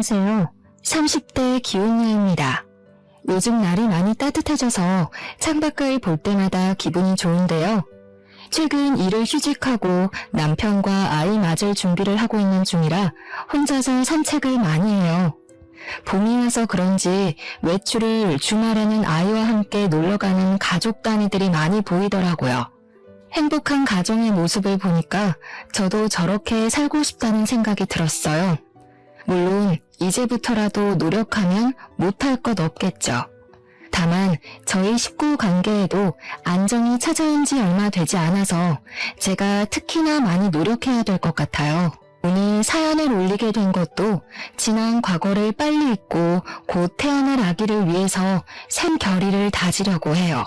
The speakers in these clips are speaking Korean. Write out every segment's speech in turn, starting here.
안녕하세요. 30대 기혼녀입니다. 요즘 날이 많이 따뜻해져서 창밖을 볼 때마다 기분이 좋은데요. 최근 일을 휴직하고 남편과 아이 맞을 준비를 하고 있는 중이라 혼자서 산책을 많이 해요. 봄이 와서 그런지 외출을 주말에는 아이와 함께 놀러가는 가족 단위들이 많이 보이더라고요. 행복한 가정의 모습을 보니까 저도 저렇게 살고 싶다는 생각이 들었어요. 물론 이제부터라도 노력하면 못할 것 없겠죠. 다만 저희 식구 관계에도 안정이 찾아온 지 얼마 되지 않아서 제가 특히나 많이 노력해야 될 것 같아요. 오늘 사연을 올리게 된 것도 지난 과거를 빨리 잊고 곧 태어날 아기를 위해서 샘 결의를 다지려고 해요.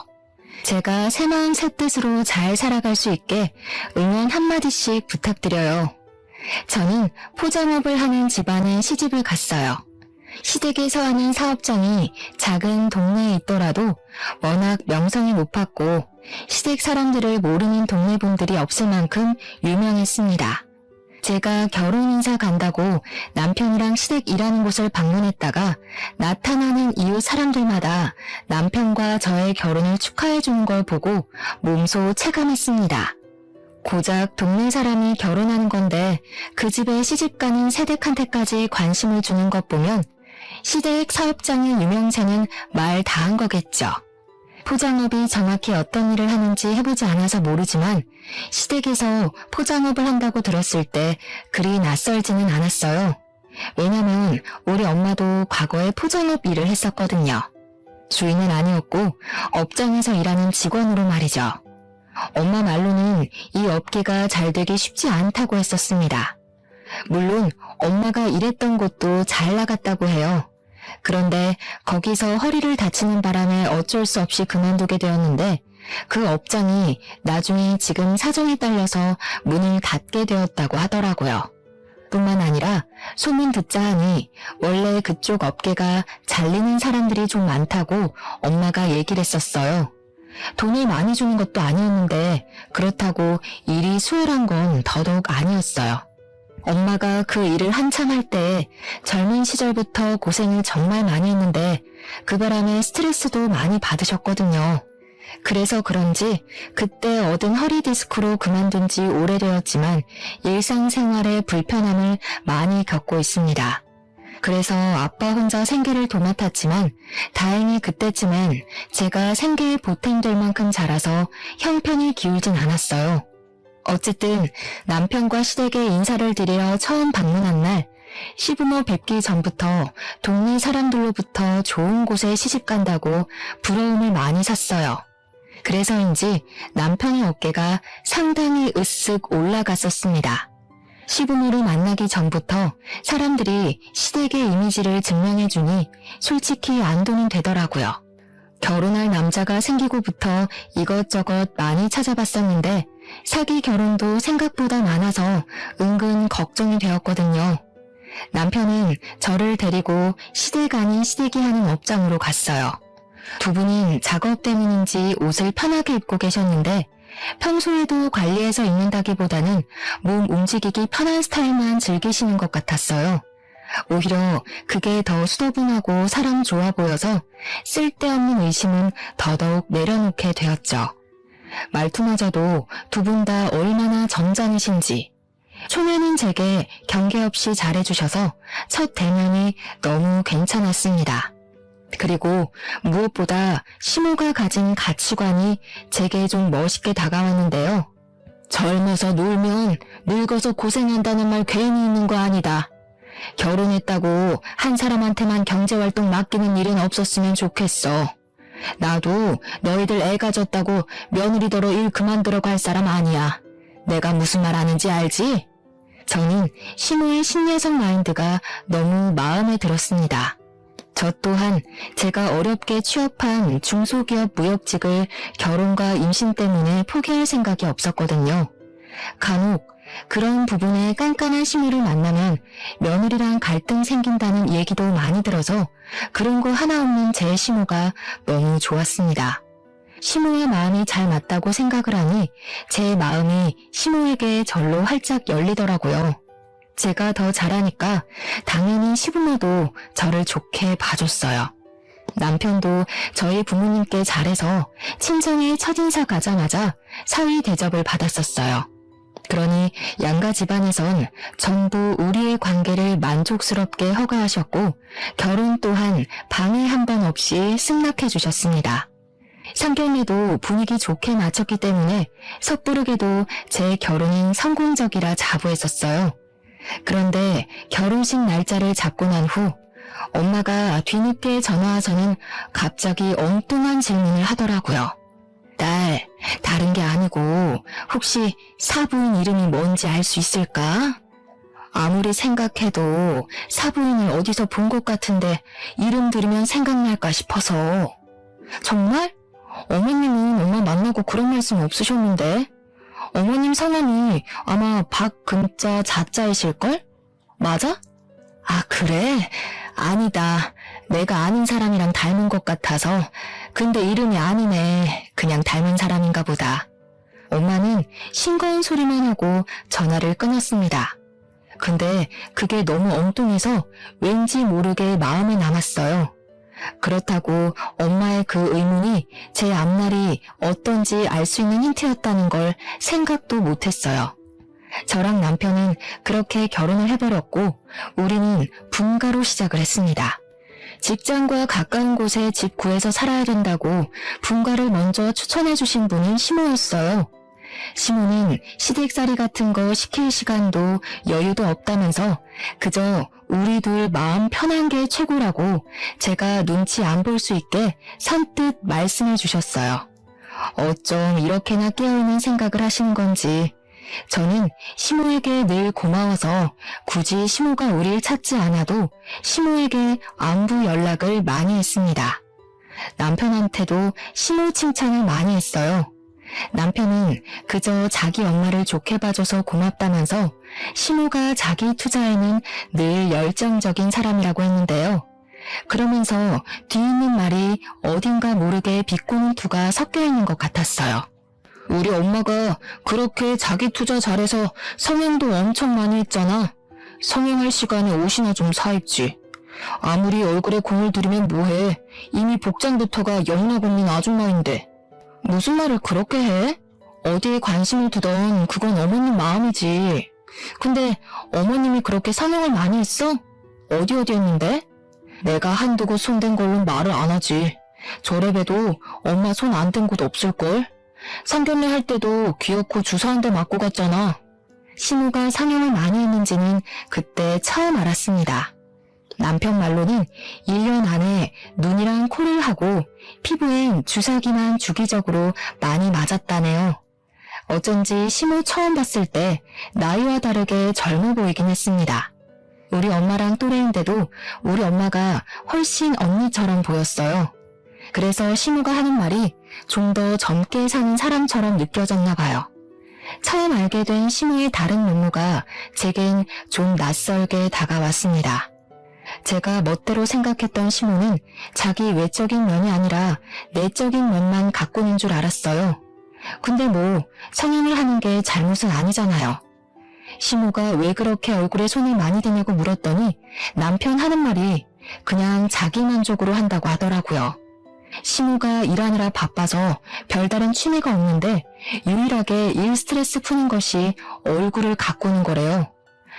제가 새 마음 새 뜻으로 잘 살아갈 수 있게 응원 한마디씩 부탁드려요. 저는 포장업을 하는 집안에 시집을 갔어요. 시댁에서 하는 사업장이 작은 동네에 있더라도 워낙 명성이 높았고 시댁 사람들을 모르는 동네 분들이 없을 만큼 유명했습니다. 제가 결혼 인사 간다고 남편이랑 시댁 일하는 곳을 방문했다가 나타나는 이웃 사람들마다 남편과 저의 결혼을 축하해 주는 걸 보고 몸소 체감했습니다. 고작 동네 사람이 결혼하는 건데 그 집에 시집가는 새댁한테까지 관심을 주는 것 보면 시댁 사업장의 유명세는 말 다 한 거겠죠. 포장업이 정확히 어떤 일을 하는지 해보지 않아서 모르지만 시댁에서 포장업을 한다고 들었을 때 그리 낯설지는 않았어요. 왜냐면 우리 엄마도 과거에 포장업 일을 했었거든요. 주인은 아니었고 업장에서 일하는 직원으로 말이죠. 엄마 말로는 이 업계가 잘 되기 쉽지 않다고 했었습니다. 물론 엄마가 일했던 곳도 잘 나갔다고 해요. 그런데 거기서 허리를 다치는 바람에 어쩔 수 없이 그만두게 되었는데 그 업장이 나중에 지금 사정에 딸려서 문을 닫게 되었다고 하더라고요. 뿐만 아니라 소문 듣자 하니 원래 그쪽 업계가 잘리는 사람들이 좀 많다고 엄마가 얘기를 했었어요. 돈을 많이 주는 것도 아니었는데 그렇다고 일이 수월한 건 더더욱 아니었어요. 엄마가 그 일을 한참 할 때 젊은 시절부터 고생을 정말 많이 했는데 그 바람에 스트레스도 많이 받으셨거든요. 그래서 그런지 그때 얻은 허리 디스크로 그만둔 지 오래되었지만 일상생활에 불편함을 많이 겪고 있습니다. 그래서 아빠 혼자 생계를 도맡았지만 다행히 그때쯤엔 제가 생계에 보탬될 만큼 자라서 형편이 기울진 않았어요. 어쨌든 남편과 시댁에 인사를 드리러 처음 방문한 날 시부모 뵙기 전부터 동네 사람들로부터 좋은 곳에 시집간다고 부러움을 많이 샀어요. 그래서인지 남편의 어깨가 상당히 으쓱 올라갔었습니다. 시부모를 만나기 전부터 사람들이 시댁의 이미지를 증명해주니 솔직히 안도는 되더라고요. 결혼할 남자가 생기고부터 이것저것 많이 찾아봤었는데 사기 결혼도 생각보다 많아서 은근 걱정이 되었거든요. 남편은 저를 데리고 시댁 아닌 시댁이 하는 업장으로 갔어요. 두 분은 작업 때문인지 옷을 편하게 입고 계셨는데 평소에도 관리해서 입는다기보다는 몸 움직이기 편한 스타일만 즐기시는 것 같았어요. 오히려 그게 더 수더분하고 사람 좋아 보여서 쓸데없는 의심은 더더욱 내려놓게 되었죠. 말투마저도 두 분 다 얼마나 점잖으신지. 초면인 제게 경계 없이 잘해주셔서 첫 대면이 너무 괜찮았습니다. 그리고 무엇보다 시모가 가진 가치관이 제게 좀 멋있게 다가왔는데요. 젊어서 놀면 늙어서 고생한다는 말 괜히 있는 거 아니다. 결혼했다고 한 사람한테만 경제활동 맡기는 일은 없었으면 좋겠어. 나도 너희들 애 가졌다고 며느리더러 일 그만두러 갈 사람 아니야. 내가 무슨 말 하는지 알지? 저는 시모의 신여성 마인드가 너무 마음에 들었습니다. 저 또한 제가 어렵게 취업한 중소기업 무역직을 결혼과 임신 때문에 포기할 생각이 없었거든요. 간혹 그런 부분에 깐깐한 시모를 만나면 며느리랑 갈등 생긴다는 얘기도 많이 들어서 그런 거 하나 없는 제 시모가 너무 좋았습니다. 시모의 마음이 잘 맞다고 생각을 하니 제 마음이 시모에게 절로 활짝 열리더라고요. 제가 더 잘하니까 당연히 시부모도 저를 좋게 봐줬어요. 남편도 저희 부모님께 잘해서 친정에 첫인사 가자마자 사위 대접을 받았었어요. 그러니 양가 집안에선 전부 우리의 관계를 만족스럽게 허가하셨고 결혼 또한 방해 한 번 없이 승낙해 주셨습니다. 상견례도 분위기 좋게 마쳤기 때문에 섣부르게도 제 결혼은 성공적이라 자부했었어요. 그런데 결혼식 날짜를 잡고 난 후 엄마가 뒤늦게 전화와서는 갑자기 엉뚱한 질문을 하더라고요. 딸, 다른 게 아니고 혹시 사부인 이름이 뭔지 알 수 있을까? 아무리 생각해도 사부인을 어디서 본 것 같은데 이름 들으면 생각날까 싶어서. 정말? 어머님은 엄마 만나고 그런 말씀 없으셨는데? 어머님 성함이 아마 박금자 자자이실걸? 맞아? 아, 그래? 아니다. 내가 아는 사람이랑 닮은 것 같아서. 근데 이름이 아니네. 그냥 닮은 사람인가 보다. 엄마는 싱거운 소리만 하고 전화를 끊었습니다. 근데 그게 너무 엉뚱해서 왠지 모르게 마음에 남았어요. 그렇다고 엄마의 그 의문이 제 앞날이 어떤지 알 수 있는 힌트였다는 걸 생각도 못했어요. 저랑 남편은 그렇게 결혼을 해버렸고 우리는 분가로 시작을 했습니다. 직장과 가까운 곳에 집 구해서 살아야 된다고 분가를 먼저 추천해주신 분은 시모였어요. 시모는 시댁살이 같은 거 시킬 시간도 여유도 없다면서 그저 우리 둘 마음 편한 게 최고라고 제가 눈치 안 볼 수 있게 선뜻 말씀해 주셨어요. 어쩜 이렇게나 깨어있는 생각을 하시는 건지. 저는 시모에게 늘 고마워서 굳이 시모가 우리를 찾지 않아도 시모에게 안부 연락을 많이 했습니다. 남편한테도 시모 칭찬을 많이 했어요. 남편은 그저 자기 엄마를 좋게 봐줘서 고맙다면서 시모가 자기 투자에는 늘 열정적인 사람이라고 했는데요. 그러면서 뒤있는 말이 어딘가 모르게 비꼬는 투가 섞여 있는 것 같았어요. 우리 엄마가 그렇게 자기 투자 잘해서 성형도 엄청 많이 했잖아. 성형할 시간에 옷이나 좀 사입지. 아무리 얼굴에 공을 들이면 뭐해. 이미 복장부터가 영락없는 아줌마인데. 무슨 말을 그렇게 해? 어디에 관심을 두던 그건 어머님 마음이지. 근데 어머님이 그렇게 성형을 많이 했어? 어디 했는데? 내가 한두 곳 손댄 걸로 말을 안 하지. 저래봬도 엄마 손 안 댄 곳 없을걸? 상견례 할 때도 귀엽고 주사 한 대 맞고 갔잖아. 시모가 성형을 많이 했는지는 그때 처음 알았습니다. 남편 말로는 1년 안에 눈이랑 코를 하고 피부엔 주사기만 주기적으로 많이 맞았다네요. 어쩐지 시모 처음 봤을 때 나이와 다르게 젊어 보이긴 했습니다. 우리 엄마랑 또래인데도 우리 엄마가 훨씬 언니처럼 보였어요. 그래서 시모가 하는 말이 좀 더 젊게 사는 사람처럼 느껴졌나 봐요. 처음 알게 된 시모의 다른 면모가 제겐 좀 낯설게 다가왔습니다. 제가 멋대로 생각했던 시모는 자기 외적인 면이 아니라 내적인 면만 갖고 있는 줄 알았어요. 근데 뭐 성형을 하는 게 잘못은 아니잖아요. 시모가 왜 그렇게 얼굴에 손을 많이 대냐고 물었더니 남편 하는 말이 그냥 자기 만족으로 한다고 하더라고요. 시모가 일하느라 바빠서 별다른 취미가 없는데 유일하게 일 스트레스 푸는 것이 얼굴을 가꾸는 거래요.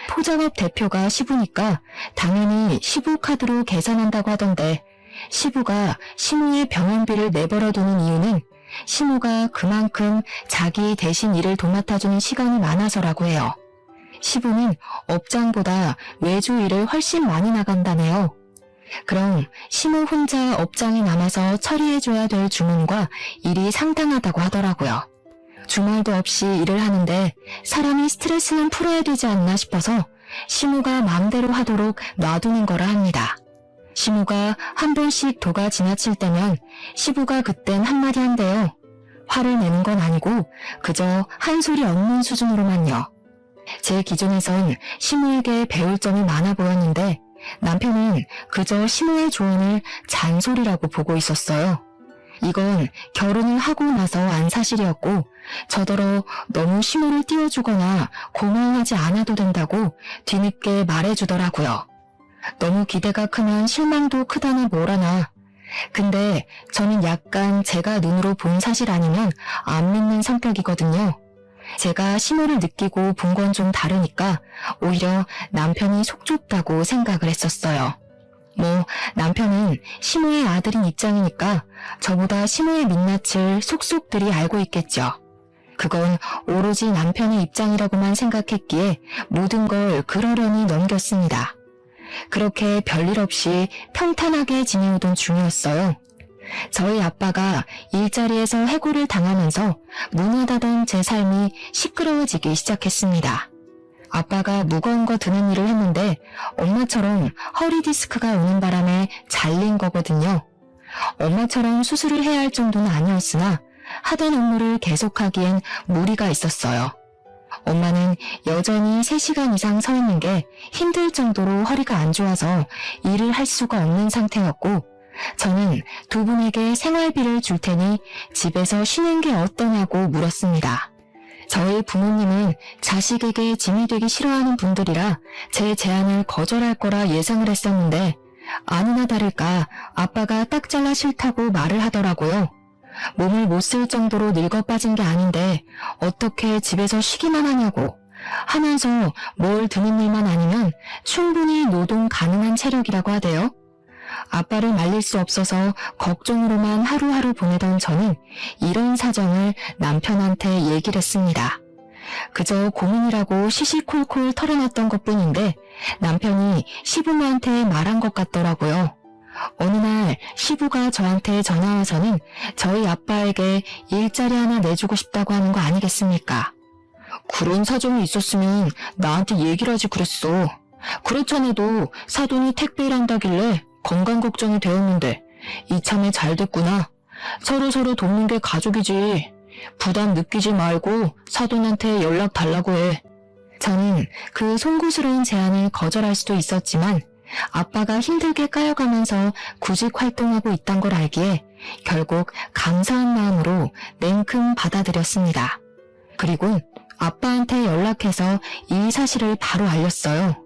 포장업 대표가 시부니까 당연히 시부카드로 계산한다고 하던데 시부가 시모의 병원비를 내버려두는 이유는 시모가 그만큼 자기 대신 일을 도맡아주는 시간이 많아서라고 해요. 시부는 업장보다 외주 일을 훨씬 많이 나간다네요. 그럼 시모 혼자 업장에 남아서 처리해줘야 될 주문과 일이 상당하다고 하더라고요. 주말도 없이 일을 하는데 사람이 스트레스는 풀어야 되지 않나 싶어서 시모가 마음대로 하도록 놔두는 거라 합니다. 시모가 한 번씩 도가 지나칠 때면 시부가 그땐 한마디 한대요. 화를 내는 건 아니고 그저 한 소리 없는 수준으로만요. 제 기준에선 시모에게 배울 점이 많아 보였는데 남편은 그저 시모의 조언을 잔소리라고 보고 있었어요. 이건 결혼을 하고 나서 안 사실이었고 저더러 너무 시무를 띄워주거나 고마워하지 않아도 된다고 뒤늦게 말해주더라고요. 너무 기대가 크면 실망도 크다나 뭐라나. 근데 저는 약간 제가 눈으로 본 사실 아니면 안 믿는 성격이거든요. 제가 시무를 느끼고 본 건 좀 다르니까 오히려 남편이 속 좁다고 생각을 했었어요. 뭐 남편은 시무의 아들인 입장이니까 저보다 시무의 민낯을 속속들이 알고 있겠죠. 그건 오로지 남편의 입장이라고만 생각했기에 모든 걸 그러려니 넘겼습니다. 그렇게 별일 없이 평탄하게 지내오던 중이었어요. 저희 아빠가 일자리에서 해고를 당하면서 무난하던 제 삶이 시끄러워지기 시작했습니다. 아빠가 무거운 거 드는 일을 했는데 엄마처럼 허리 디스크가 오는 바람에 잘린 거거든요. 엄마처럼 수술을 해야 할 정도는 아니었으나 하던 업무를 계속하기엔 무리가 있었어요. 엄마는 여전히 3시간 이상 서 있는 게 힘들 정도로 허리가 안 좋아서 일을 할 수가 없는 상태였고 저는 두 분에게 생활비를 줄 테니 집에서 쉬는 게 어떠냐고 물었습니다. 저희 부모님은 자식에게 짐이 되기 싫어하는 분들이라 제 제안을 거절할 거라 예상을 했었는데 아니나 다를까 아빠가 딱 잘라 싫다고 말을 하더라고요. 몸을 못 쓸 정도로 늙어 빠진 게 아닌데 어떻게 집에서 쉬기만 하냐고 하면서 뭘 드는 일만 아니면 충분히 노동 가능한 체력이라고 하대요. 아빠를 말릴 수 없어서 걱정으로만 하루하루 보내던 저는 이런 사정을 남편한테 얘기를 했습니다. 그저 고민이라고 시시콜콜 털어놨던 것뿐인데 남편이 시부모한테 말한 것 같더라고요. 어느 날 시부가 저한테 전화와서는 저희 아빠에게 일자리 하나 내주고 싶다고 하는 거 아니겠습니까? 그런 사정이 있었으면 나한테 얘기를 하지 그랬어. 그렇잖아도 사돈이 택배 일한다길래 건강 걱정이 되었는데 이참에 잘 됐구나. 서로 돕는 게 가족이지. 부담 느끼지 말고 사돈한테 연락 달라고 해. 저는 그 송구스러운 제안을 거절할 수도 있었지만 아빠가 힘들게 까여가면서 구직 활동하고 있단 걸 알기에 결국 감사한 마음으로 냉큼 받아들였습니다. 그리고 아빠한테 연락해서 이 사실을 바로 알렸어요.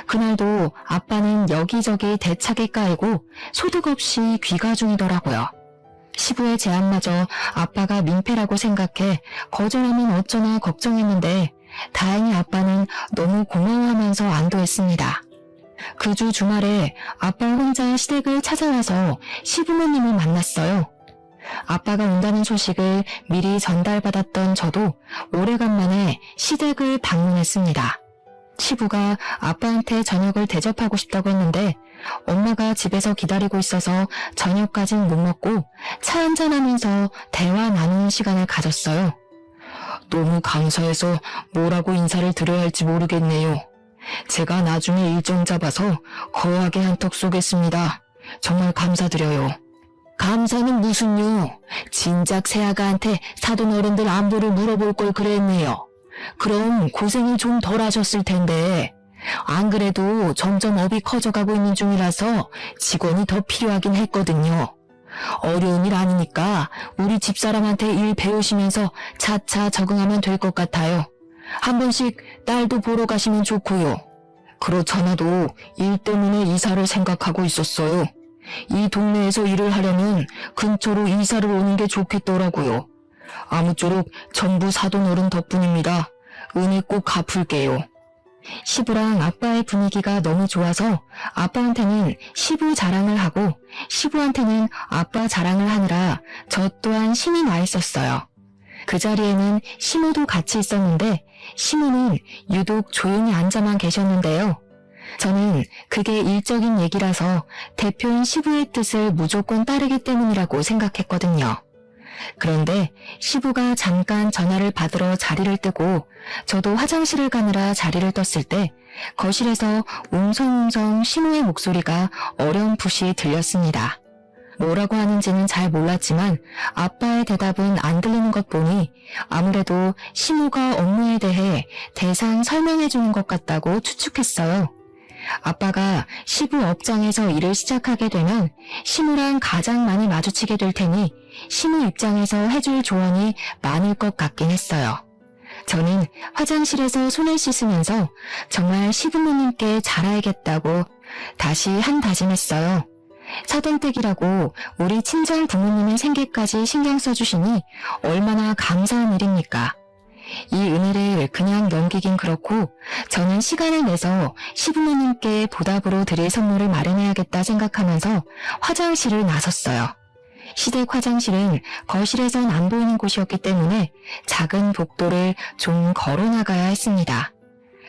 그날도 아빠는 여기저기 대차게 까이고 소득 없이 귀가 중이더라고요. 시부의 제안마저 아빠가 민폐라고 생각해 거절하면 어쩌나 걱정했는데 다행히 아빠는 너무 고마워하면서 안도했습니다. 그 주 주말에 아빠 혼자 시댁을 찾아와서 시부모님을 만났어요. 아빠가 온다는 소식을 미리 전달받았던 저도 오래간만에 시댁을 방문했습니다. 시부가 아빠한테 저녁을 대접하고 싶다고 했는데 엄마가 집에서 기다리고 있어서 저녁까진 못 먹고 차 한잔하면서 대화 나누는 시간을 가졌어요. 너무 감사해서 뭐라고 인사를 드려야 할지 모르겠네요. 제가 나중에 일정 잡아서 거하게 한턱 쏘겠습니다. 정말 감사드려요. 감사는 무슨요? 진작 새아가한테 사돈 어른들 안부를 물어볼 걸 그랬네요. 그럼 고생이 좀 덜 하셨을 텐데 안 그래도 점점 업이 커져가고 있는 중이라서 직원이 더 필요하긴 했거든요. 어려운 일 아니니까 우리 집사람한테 일 배우시면서 차차 적응하면 될 것 같아요. 한 번씩 딸도 보러 가시면 좋고요. 그렇잖아도 일 때문에 이사를 생각하고 있었어요. 이 동네에서 일을 하려면 근처로 이사를 오는 게 좋겠더라고요. 아무쪼록 전부 사돈 어른 덕분입니다. 은혜 꼭 갚을게요. 시부랑 아빠의 분위기가 너무 좋아서 아빠한테는 시부 자랑을 하고 시부한테는 아빠 자랑을 하느라 저 또한 신이 나 있었어요. 그 자리에는 시모도 같이 있었는데 시모는 유독 조용히 앉아만 계셨는데요. 저는 그게 일적인 얘기라서 대표인 시부의 뜻을 무조건 따르기 때문이라고 생각했거든요. 그런데 시부가 잠깐 전화를 받으러 자리를 뜨고 저도 화장실을 가느라 자리를 떴을 때 거실에서 웅성웅성 시모의 목소리가 어렴풋이 들렸습니다. 뭐라고 하는지는 잘 몰랐지만 아빠의 대답은 안 들리는 것 보니 아무래도 시모가 업무에 대해 대상 설명해 주는 것 같다고 추측했어요. 아빠가 시부 업장에서 일을 시작하게 되면 시모랑 가장 많이 마주치게 될 테니 시무 입장에서 해줄 조언이 많을 것 같긴 했어요. 저는 화장실에서 손을 씻으면서 정말 시부모님께 잘해야겠다고 다시 한 다짐했어요. 사돈댁이라고 우리 친정 부모님의 생계까지 신경 써주시니 얼마나 감사한 일입니까? 이 은혜를 그냥 넘기긴 그렇고 저는 시간을 내서 시부모님께 보답으로 드릴 선물을 마련해야겠다 생각하면서 화장실을 나섰어요. 시댁 화장실은 거실에선 안 보이는 곳이었기 때문에 작은 복도를 좀 걸어 나가야 했습니다.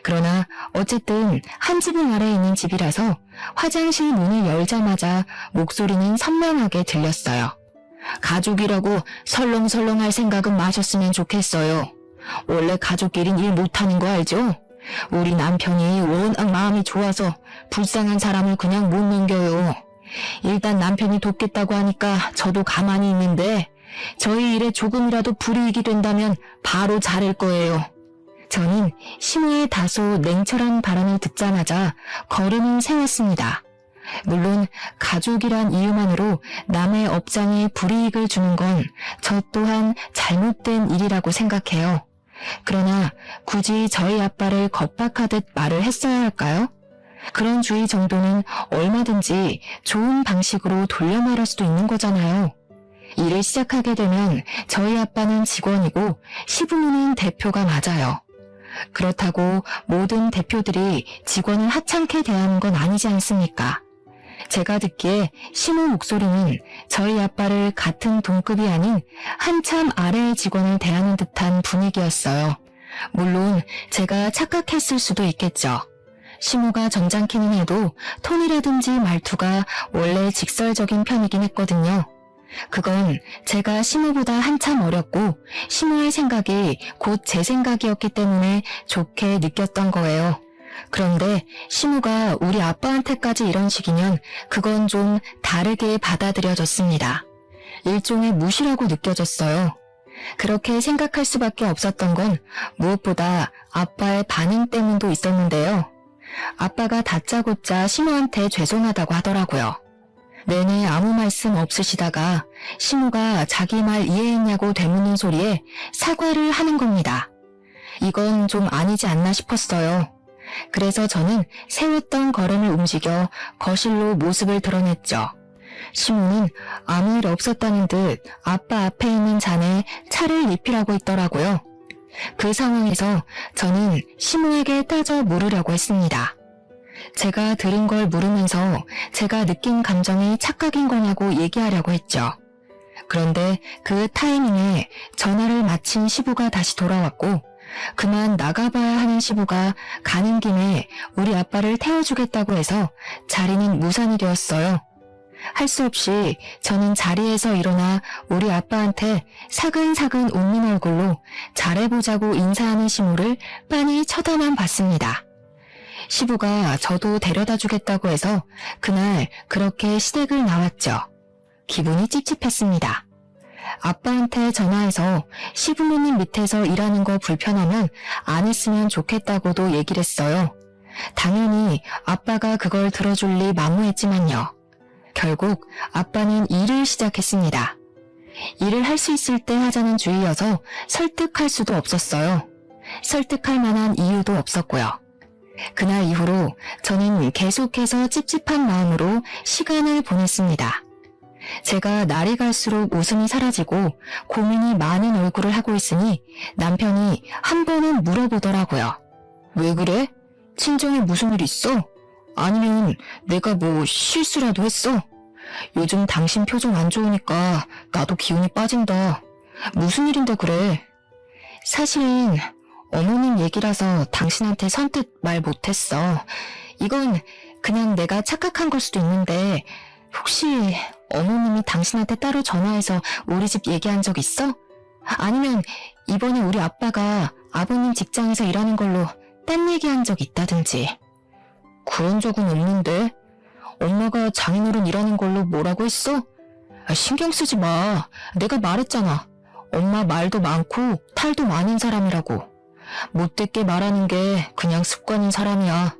그러나 어쨌든 한 지붕 아래에 있는 집이라서 화장실 문을 열자마자 목소리는 선명하게 들렸어요. 가족이라고 설렁설렁 할 생각은 마셨으면 좋겠어요. 원래 가족끼린 일 못하는 거 알죠? 우리 남편이 워낙 마음이 좋아서 불쌍한 사람을 그냥 못 넘겨요. 일단 남편이 돕겠다고 하니까 저도 가만히 있는데 저희 일에 조금이라도 불이익이 된다면 바로 자를 거예요. 저는 시무의 다소 냉철한 발언을 듣자마자 걸음을 세웠습니다. 물론 가족이란 이유만으로 남의 업장에 불이익을 주는 건 저 또한 잘못된 일이라고 생각해요. 그러나 굳이 저희 아빠를 겁박하듯 말을 했어야 할까요? 그런 주의 정도는 얼마든지 좋은 방식으로 돌려 말할 수도 있는 거잖아요. 일을 시작하게 되면 저희 아빠는 직원이고 시부모는 대표가 맞아요. 그렇다고 모든 대표들이 직원을 하찮게 대하는 건 아니지 않습니까? 제가 듣기에 시무 목소리는 저희 아빠를 같은 동급이 아닌 한참 아래의 직원을 대하는 듯한 분위기였어요. 물론 제가 착각했을 수도 있겠죠. 시무가 점잖기는 해도 톤이라든지 말투가 원래 직설적인 편이긴 했거든요. 그건 제가 시무보다 한참 어렸고 시무의 생각이 곧 제 생각이었기 때문에 좋게 느꼈던 거예요. 그런데 시무가 우리 아빠한테까지 이런 식이면 그건 좀 다르게 받아들여졌습니다. 일종의 무시라고 느껴졌어요. 그렇게 생각할 수밖에 없었던 건 무엇보다 아빠의 반응 때문도 있었는데요. 아빠가 다짜고짜 시무한테 죄송하다고 하더라고요. 내내 아무 말씀 없으시다가 시무가 자기 말 이해했냐고 되묻는 소리에 사과를 하는 겁니다. 이건 좀 아니지 않나 싶었어요. 그래서 저는 세웠던 걸음을 움직여 거실로 모습을 드러냈죠. 시무는 아무 일 없었다는 듯 아빠 앞에 있는 잔에 차를 리필하고 있더라고요. 그 상황에서 저는 시무에게 따져 물으려고 했습니다. 제가 들은 걸 물으면서 제가 느낀 감정이 착각인 거냐고 얘기하려고 했죠. 그런데 그 타이밍에 전화를 마친 시부가 다시 돌아왔고 그만 나가봐야 하는 시부가 가는 김에 우리 아빠를 태워주겠다고 해서 자리는 무산이 되었어요. 할 수 없이 저는 자리에서 일어나 우리 아빠한테 사근사근 웃는 얼굴로 잘해보자고 인사하는 시무를 빤히 쳐다만 봤습니다. 시부가 저도 데려다 주겠다고 해서 그날 그렇게 시댁을 나왔죠. 기분이 찝찝했습니다. 아빠한테 전화해서 시부모님 밑에서 일하는 거 불편하면 안 했으면 좋겠다고도 얘기를 했어요. 당연히 아빠가 그걸 들어줄 리 만무했지만요. 결국 아빠는 일을 시작했습니다. 일을 할 수 있을 때 하자는 주의여서 설득할 수도 없었어요. 설득할 만한 이유도 없었고요. 그날 이후로 저는 계속해서 찝찝한 마음으로 시간을 보냈습니다. 제가 날이 갈수록 웃음이 사라지고 고민이 많은 얼굴을 하고 있으니 남편이 한 번은 물어보더라고요. 왜 그래? 친정에 무슨 일 있어? 아니면 내가 뭐 실수라도 했어? 요즘 당신 표정 안 좋으니까 나도 기운이 빠진다. 무슨 일인데 그래? 사실은 어머님 얘기라서 당신한테 선뜻 말 못했어. 이건 그냥 내가 착각한 걸 수도 있는데 혹시 어머님이 당신한테 따로 전화해서 우리 집 얘기한 적 있어? 아니면 이번에 우리 아빠가 아버님 직장에서 일하는 걸로 딴 얘기한 적 있다든지. 그런 적은 없는데? 엄마가 장인어른 일하는 걸로 뭐라고 했어? 신경 쓰지 마. 내가 말했잖아. 엄마 말도 많고 탈도 많은 사람이라고. 못됐게 말하는 게 그냥 습관인 사람이야.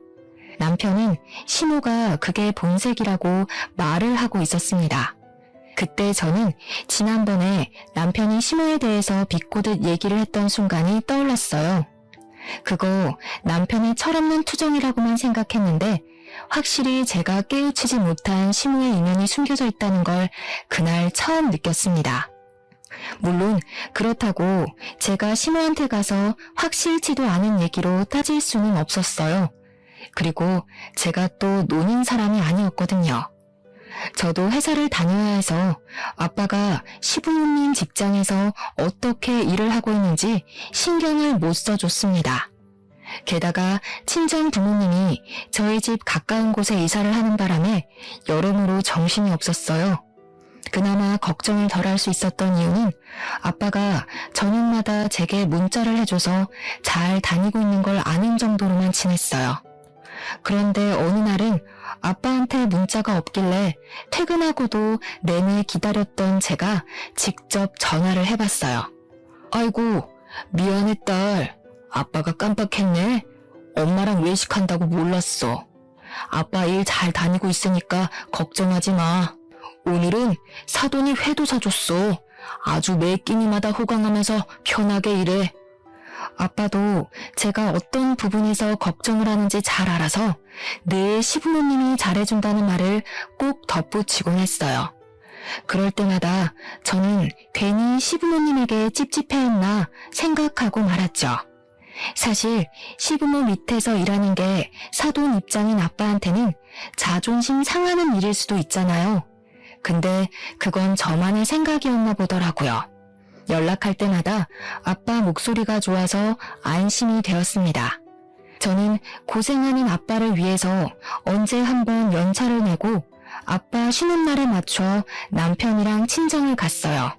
남편은 시모가 그게 본색이라고 말을 하고 있었습니다. 그때 저는 지난번에 남편이 시모에 대해서 비꼬듯 얘기를 했던 순간이 떠올랐어요. 그거 남편의 철없는 투정이라고만 생각했는데 확실히 제가 깨우치지 못한 시모의 이면이 숨겨져 있다는 걸 그날 처음 느꼈습니다. 물론 그렇다고 제가 시모한테 가서 확실치도 않은 얘기로 따질 수는 없었어요. 그리고 제가 또 노는 사람이 아니었거든요. 저도 회사를 다녀야 해서 아빠가 시부모님 직장에서 어떻게 일을 하고 있는지 신경을 못 써줬습니다. 게다가 친정 부모님이 저희 집 가까운 곳에 이사를 하는 바람에 여러모로 정신이 없었어요. 그나마 걱정을 덜 할 수 있었던 이유는 아빠가 저녁마다 제게 문자를 해줘서 잘 다니고 있는 걸 아는 정도로만 지냈어요. 그런데 어느 날은 아빠한테 문자가 없길래 퇴근하고도 내내 기다렸던 제가 직접 전화를 해봤어요. 아이고, 미안해 딸. 아빠가 깜빡했네. 엄마랑 외식한다고 몰랐어. 아빠 일 잘 다니고 있으니까 걱정하지 마. 오늘은 사돈이 회도 사줬어. 아주 매 끼니마다 호강하면서 편하게 일해. 아빠도 제가 어떤 부분에서 걱정을 하는지 잘 알아서 늘 시부모님이 잘해준다는 말을 꼭 덧붙이곤 했어요. 그럴 때마다 저는 괜히 시부모님에게 찝찝해했나 생각하고 말았죠. 사실 시부모 밑에서 일하는 게 사돈 입장인 아빠한테는 자존심 상하는 일일 수도 있잖아요. 근데 그건 저만의 생각이었나 보더라고요. 연락할 때마다 아빠 목소리가 좋아서 안심이 되었습니다. 저는 고생하는 아빠를 위해서 언제 한번 연차를 내고 아빠 쉬는 날에 맞춰 남편이랑 친정을 갔어요.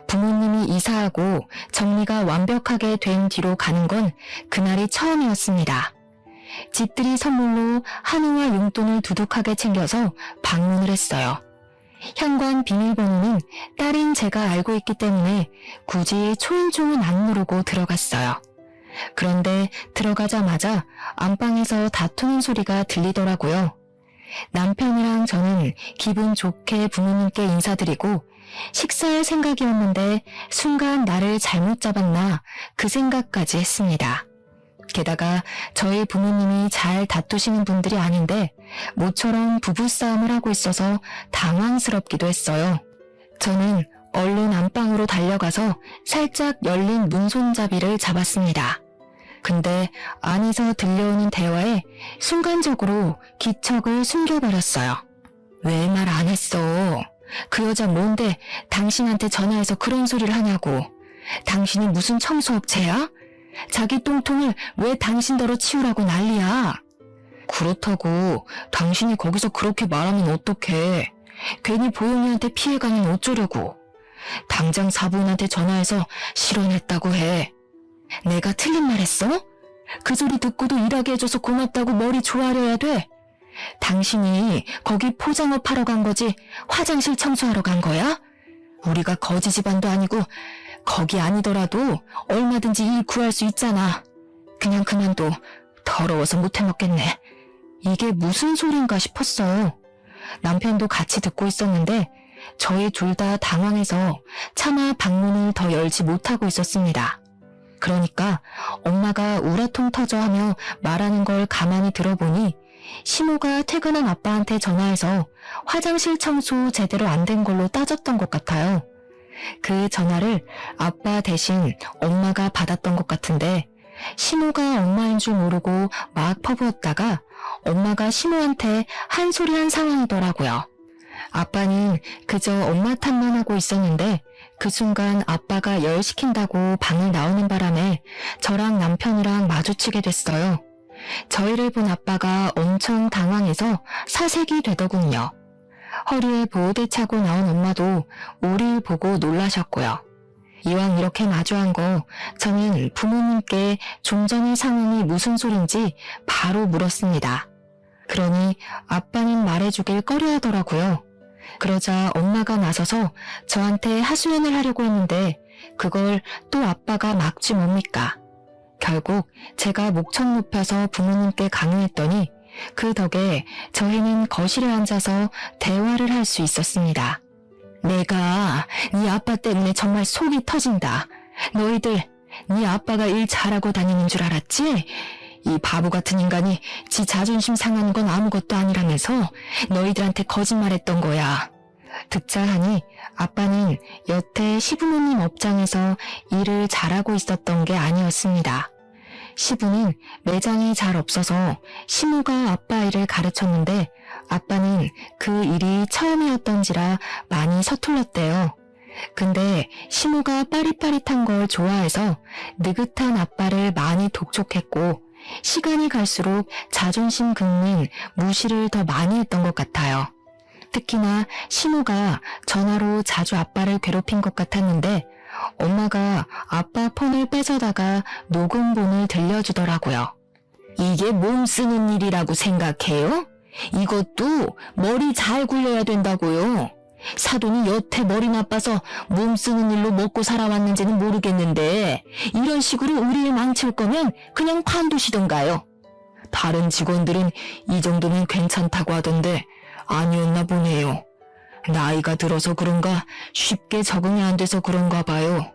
부모님이 이사하고 정리가 완벽하게 된 뒤로 가는 건 그날이 처음이었습니다. 집들이 선물로 한우와 용돈을 두둑하게 챙겨서 방문을 했어요. 현관 비밀번호는 딸인 제가 알고 있기 때문에 굳이 초인종은 안 누르고 들어갔어요. 그런데 들어가자마자 안방에서 다투는 소리가 들리더라고요. 남편이랑 저는 기분 좋게 부모님께 인사드리고 식사할 생각이었는데 순간 나를 잘못 잡았나 그 생각까지 했습니다. 게다가 저희 부모님이 잘 다투시는 분들이 아닌데 모처럼 부부싸움을 하고 있어서 당황스럽기도 했어요. 저는 얼른 안방으로 달려가서 살짝 열린 문손잡이를 잡았습니다. 근데 안에서 들려오는 대화에 순간적으로 기척을 숨겨버렸어요. 왜 말 안 했어? 그 여자 뭔데 당신한테 전화해서 그런 소리를 하냐고. 당신이 무슨 청소업체야? 자기 똥통을 왜 당신더러 치우라고 난리야? 그렇다고 당신이 거기서 그렇게 말하면 어떡해. 괜히 보영이한테 피해가면 어쩌려고. 당장 사부인한테 전화해서 실언했다고 해. 내가 틀린 말 했어? 그 소리 듣고도 일하게 해줘서 고맙다고 머리 조아려야 돼? 당신이 거기 포장업 하러 간 거지 화장실 청소하러 간 거야? 우리가 거지 집안도 아니고 거기 아니더라도 얼마든지 일 구할 수 있잖아. 그냥 그만둬. 더러워서 못 해먹겠네. 이게 무슨 소린가 싶었어요. 남편도 같이 듣고 있었는데 저희 둘 다 당황해서 차마 방문을 더 열지 못하고 있었습니다. 그러니까 엄마가 우라통 터져 하며 말하는 걸 가만히 들어보니 시모가 퇴근한 아빠한테 전화해서 화장실 청소 제대로 안 된 걸로 따졌던 것 같아요. 그 전화를 아빠 대신 엄마가 받았던 것 같은데 시모가 엄마인 줄 모르고 막 퍼부었다가 엄마가 시모한테 한 소리 한 상황이더라고요. 아빠는 그저 엄마 탓만 하고 있었는데 그 순간 아빠가 열 시킨다고 방을 나오는 바람에 저랑 남편이랑 마주치게 됐어요. 저희를 본 아빠가 엄청 당황해서 사색이 되더군요. 허리에 보호대 차고 나온 엄마도 우릴 보고 놀라셨고요. 이왕 이렇게 마주한 거 저는 부모님께 좀 전의 상황이 무슨 소린지 바로 물었습니다. 그러니 아빠는 말해주길 꺼려하더라고요. 그러자 엄마가 나서서 저한테 하소연을 하려고 했는데 그걸 또 아빠가 막지 뭡니까? 결국 제가 목청 높여서 부모님께 강요했더니 그 덕에 저희는 거실에 앉아서 대화를 할 수 있었습니다. 내가 네 아빠 때문에 정말 속이 터진다. 너희들 네 아빠가 일 잘하고 다니는 줄 알았지? 이 바보 같은 인간이 지 자존심 상하는 건 아무것도 아니라면서 너희들한테 거짓말했던 거야. 듣자 하니 아빠는 여태 시부모님 업장에서 일을 잘하고 있었던 게 아니었습니다. 시부는 매장이 잘 없어서 시모가 아빠 일을 가르쳤는데 아빠는 그 일이 처음이었던지라 많이 서툴렀대요. 근데 시모가 빠릿빠릿한 걸 좋아해서 느긋한 아빠를 많이 독촉했고 시간이 갈수록 자존심 긁는 무시를 더 많이 했던 것 같아요. 특히나 시모가 전화로 자주 아빠를 괴롭힌 것 같았는데 엄마가 아빠 폰을 뺏어다가 녹음본을 들려주더라고요. 이게 몸 쓰는 일이라고 생각해요? 이것도 머리 잘 굴려야 된다고요. 사돈이 여태 머리 나빠서 몸 쓰는 일로 먹고 살아왔는지는 모르겠는데 이런 식으로 우리를 망칠 거면 그냥 관두시던가요. 다른 직원들은 이 정도면 괜찮다고 하던데 아니었나 보네요. 나이가 들어서 그런가 쉽게 적응이 안 돼서 그런가 봐요.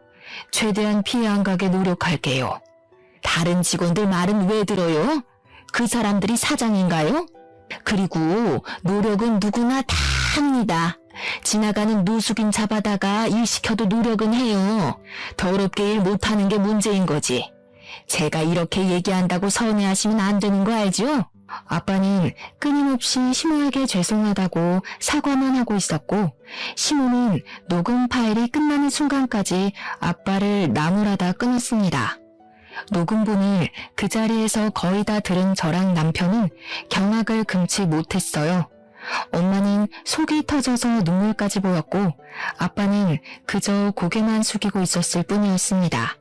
최대한 피해 안 가게 노력할게요. 다른 직원들 말은 왜 들어요? 그 사람들이 사장인가요? 그리고 노력은 누구나 다 합니다. 지나가는 노숙인 잡아다가 일 시켜도 노력은 해요. 더럽게 일 못하는 게 문제인 거지. 제가 이렇게 얘기한다고 서운해하시면 안 되는 거 알죠? 아빠는 끊임없이 시모에게 죄송하다고 사과만 하고 있었고 시모는 녹음 파일이 끝나는 순간까지 아빠를 나무라다 끊었습니다. 녹음본을 그 자리에서 거의 다 들은 저랑 남편은 경악을 금치 못했어요. 엄마는 속이 터져서 눈물까지 보였고 아빠는 그저 고개만 숙이고 있었을 뿐이었습니다.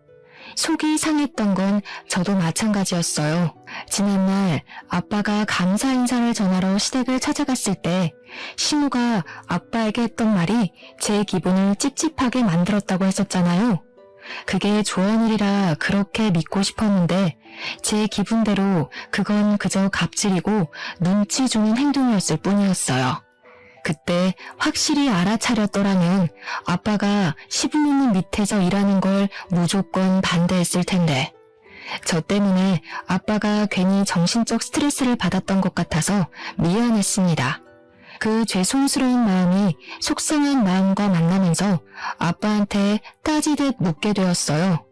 속이 상했던 건 저도 마찬가지였어요. 지난날 아빠가 감사 인사를 전하러 시댁을 찾아갔을 때 시모가 아빠에게 했던 말이 제 기분을 찝찝하게 만들었다고 했었잖아요. 그게 좋은 일이라 그렇게 믿고 싶었는데 제 기분대로 그건 그저 갑질이고 눈치 주는 행동이었을 뿐이었어요. 그때 확실히 알아차렸더라면 아빠가 시부모님 밑에서 일하는 걸 무조건 반대했을 텐데 저 때문에 아빠가 괜히 정신적 스트레스를 받았던 것 같아서 미안했습니다. 그 죄송스러운 마음이 속상한 마음과 만나면서 아빠한테 따지듯 묻게 되었어요.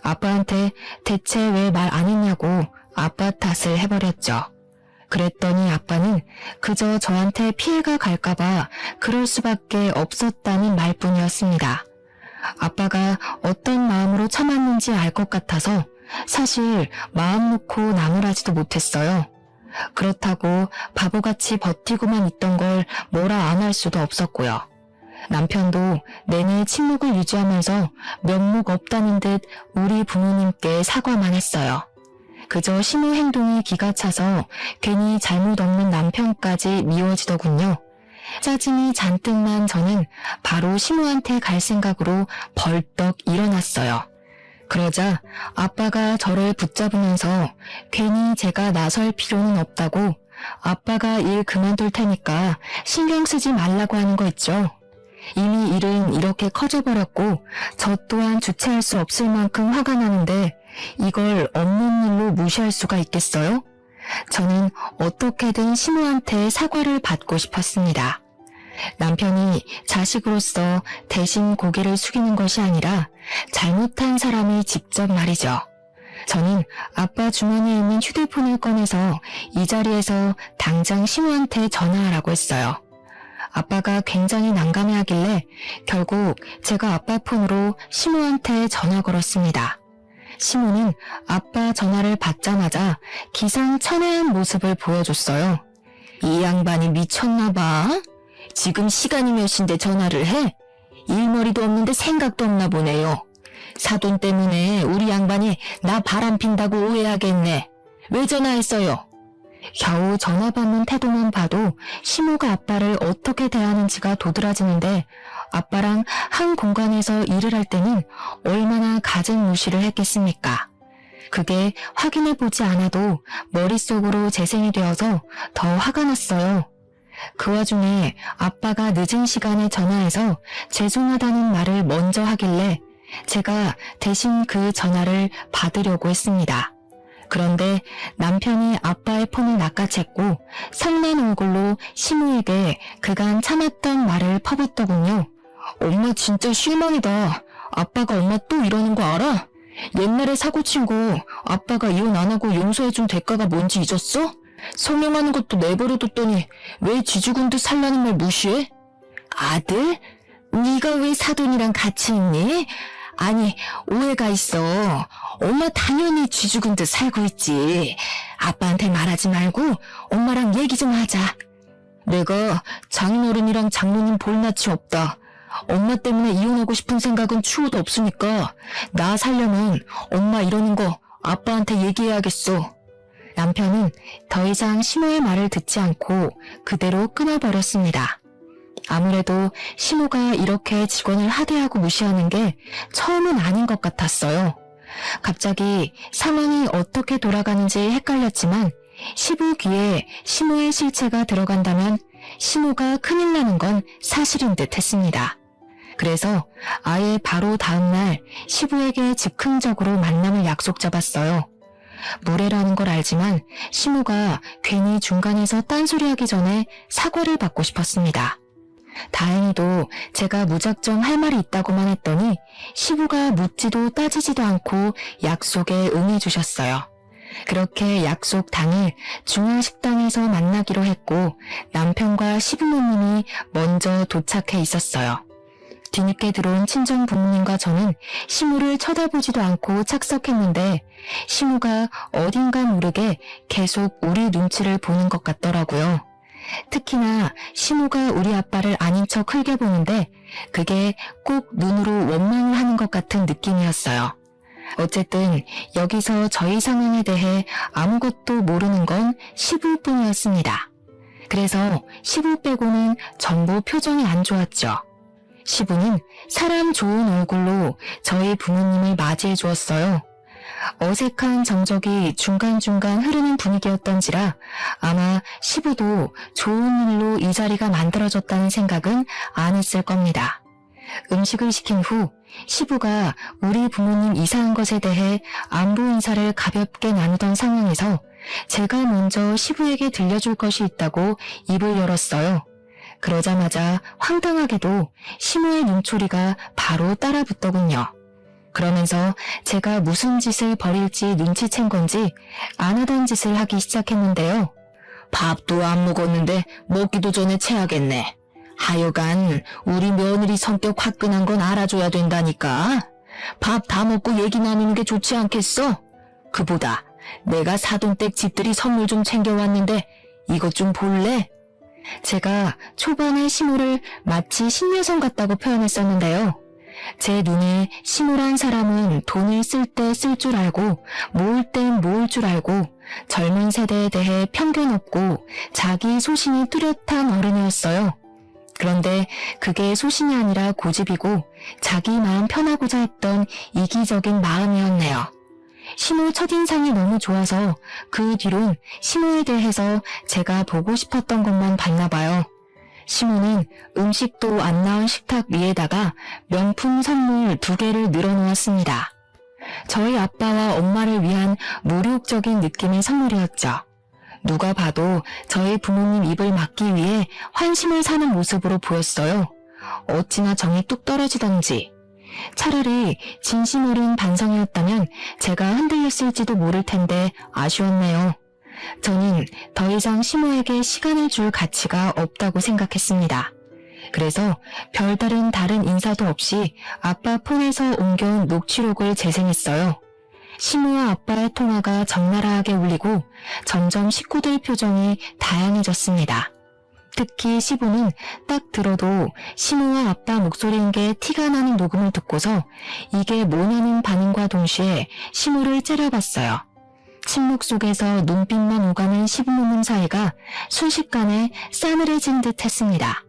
아빠한테 대체 왜 말 안 했냐고 아빠 탓을 해버렸죠. 그랬더니 아빠는 그저 저한테 피해가 갈까봐 그럴 수밖에 없었다는 말뿐이었습니다. 아빠가 어떤 마음으로 참았는지 알 것 같아서 사실 마음 놓고 나무라지도 못했어요. 그렇다고 바보같이 버티고만 있던 걸 뭐라 안 할 수도 없었고요. 남편도 내내 침묵을 유지하면서 면목 없다는 듯 우리 부모님께 사과만 했어요. 그저 시모 행동이 기가 차서 괜히 잘못 없는 남편까지 미워지더군요. 짜증이 잔뜩 난 저는 바로 시모한테 갈 생각으로 벌떡 일어났어요. 그러자 아빠가 저를 붙잡으면서 괜히 제가 나설 필요는 없다고 아빠가 일 그만둘 테니까 신경 쓰지 말라고 하는 거 있죠. 이미 일은 이렇게 커져버렸고 저 또한 주체할 수 없을 만큼 화가 나는데 이걸 없는 일로 무시할 수가 있겠어요? 저는 어떻게든 시모한테 사과를 받고 싶었습니다. 남편이 자식으로서 대신 고개를 숙이는 것이 아니라 잘못한 사람이 직접 말이죠. 저는 아빠 주머니에 있는 휴대폰을 꺼내서 이 자리에서 당장 시모한테 전화하라고 했어요. 아빠가 굉장히 난감해하길래 결국 제가 아빠 폰으로 시모한테 전화 걸었습니다. 시모는 아빠 전화를 받자마자 기상천외한 모습을 보여줬어요. 이 양반이 미쳤나 봐. 지금 시간이 몇 시인데 전화를 해? 일머리도 없는데 생각도 없나 보네요. 사돈 때문에 우리 양반이 나 바람핀다고 오해하겠네. 왜 전화했어요? 겨우 전화 받는 태도만 봐도 시모가 아빠를 어떻게 대하는지가 도드라지는데 아빠랑 한 공간에서 일을 할 때는 얼마나 가진 무시를 했겠습니까? 그게 확인해보지 않아도 머릿속으로 재생이 되어서 더 화가 났어요. 그 와중에 아빠가 늦은 시간에 전화해서 죄송하다는 말을 먼저 하길래 제가 대신 그 전화를 받으려고 했습니다. 그런데 남편이 아빠의 폰을 낚아챘고 성난 얼굴로 시무에게 그간 참았던 말을 퍼붓더군요. 엄마 진짜 실망이다. 아빠가 엄마 또 이러는 거 알아? 옛날에 사고 친 거 아빠가 이혼 안 하고 용서해준 대가가 뭔지 잊었어? 성형하는 것도 내버려뒀더니 왜 쥐죽은 듯 살라는 말 무시해? 아들? 네가 왜 사돈이랑 같이 있니? 아니, 오해가 있어. 엄마 당연히 쥐죽은 듯 살고 있지. 아빠한테 말하지 말고 엄마랑 얘기 좀 하자. 내가 장인어른이랑 장모님 볼 낯이 없다. 엄마 때문에 이혼하고 싶은 생각은 추호도 없으니까 나 살려면 엄마 이러는 거 아빠한테 얘기해야겠어. 남편은 더 이상 시모의 말을 듣지 않고 그대로 끊어버렸습니다. 아무래도 시모가 이렇게 직원을 하대하고 무시하는 게 처음은 아닌 것 같았어요. 갑자기 상황이 어떻게 돌아가는지 헷갈렸지만 시부 귀에 시모의 실체가 들어간다면 시모가 큰일 나는 건 사실인 듯 했습니다. 그래서 아예 바로 다음날 시부에게 즉흥적으로 만남을 약속 잡았어요. 무례라는 걸 알지만 시모가 괜히 중간에서 딴소리하기 전에 사과를 받고 싶었습니다. 다행히도 제가 무작정 할 말이 있다고만 했더니 시부가 묻지도 따지지도 않고 약속에 응해주셨어요. 그렇게 약속 당일 중앙식당에서 만나기로 했고 남편과 시부모님이 먼저 도착해 있었어요. 뒤늦게 들어온 친정 부모님과 저는 시무를 쳐다보지도 않고 착석했는데 시무가 어딘가 모르게 계속 우리 눈치를 보는 것 같더라고요. 특히나 시무가 우리 아빠를 아닌 척 흘겨보는데 그게 꼭 눈으로 원망을 하는 것 같은 느낌이었어요. 어쨌든 여기서 저희 상황에 대해 아무것도 모르는 건 시부뿐이었습니다. 그래서 시부 빼고는 전부 표정이 안 좋았죠. 시부는 사람 좋은 얼굴로 저희 부모님을 맞이해 주었어요. 어색한 정적이 중간중간 흐르는 분위기였던지라 아마 시부도 좋은 일로 이 자리가 만들어졌다는 생각은 안 했을 겁니다. 음식을 시킨 후 시부가 우리 부모님 이사한 것에 대해 안부 인사를 가볍게 나누던 상황에서 제가 먼저 시부에게 들려줄 것이 있다고 입을 열었어요. 그러자마자 황당하게도 시모의 눈초리가 바로 따라붙더군요. 그러면서 제가 무슨 짓을 벌일지 눈치챈 건지 안 하던 짓을 하기 시작했는데요. 밥도 안 먹었는데 먹기도 전에 체하겠네. 하여간 우리 며느리 성격 화끈한 건 알아줘야 된다니까. 밥 다 먹고 얘기 나누는 게 좋지 않겠어? 그보다 내가 사돈댁 집들이 선물 좀 챙겨왔는데 이것 좀 볼래? 제가 초반에 시모를 마치 신여성 같다고 표현했었는데요. 제 눈에 시모란 사람은 돈을 쓸 때 쓸 줄 알고 모을 땐 모을 줄 알고 젊은 세대에 대해 편견 없고 자기 소신이 뚜렷한 어른이었어요. 그런데 그게 소신이 아니라 고집이고 자기 마음 편하고자 했던 이기적인 마음이었네요. 시모 첫인상이 너무 좋아서 그 뒤론 시모에 대해서 제가 보고 싶었던 것만 봤나 봐요. 시모는 음식도 안 나온 식탁 위에다가 명품 선물 2개를 늘어놓았습니다. 저희 아빠와 엄마를 위한 모욕적인 느낌의 선물이었죠. 누가 봐도 저희 부모님 입을 막기 위해 환심을 사는 모습으로 보였어요. 어찌나 정이 뚝 떨어지던지. 차라리 진심 어린 반성이었다면 제가 흔들렸을지도 모를 텐데 아쉬웠네요. 저는 더 이상 시모에게 시간을 줄 가치가 없다고 생각했습니다. 그래서 별다른 다른 인사도 없이 아빠 폰에서 옮겨온 녹취록을 재생했어요. 시모와 아빠의 통화가 적나라하게 울리고 점점 식구들 표정이 다양해졌습니다. 특히 시부는 딱 들어도 시모와 아빠 목소리인 게 티가 나는 녹음을 듣고서 이게 뭐냐는 반응과 동시에 시모를 째려봤어요. 침묵 속에서 눈빛만 오가는 시부모님 사이가 순식간에 싸늘해진 듯 했습니다.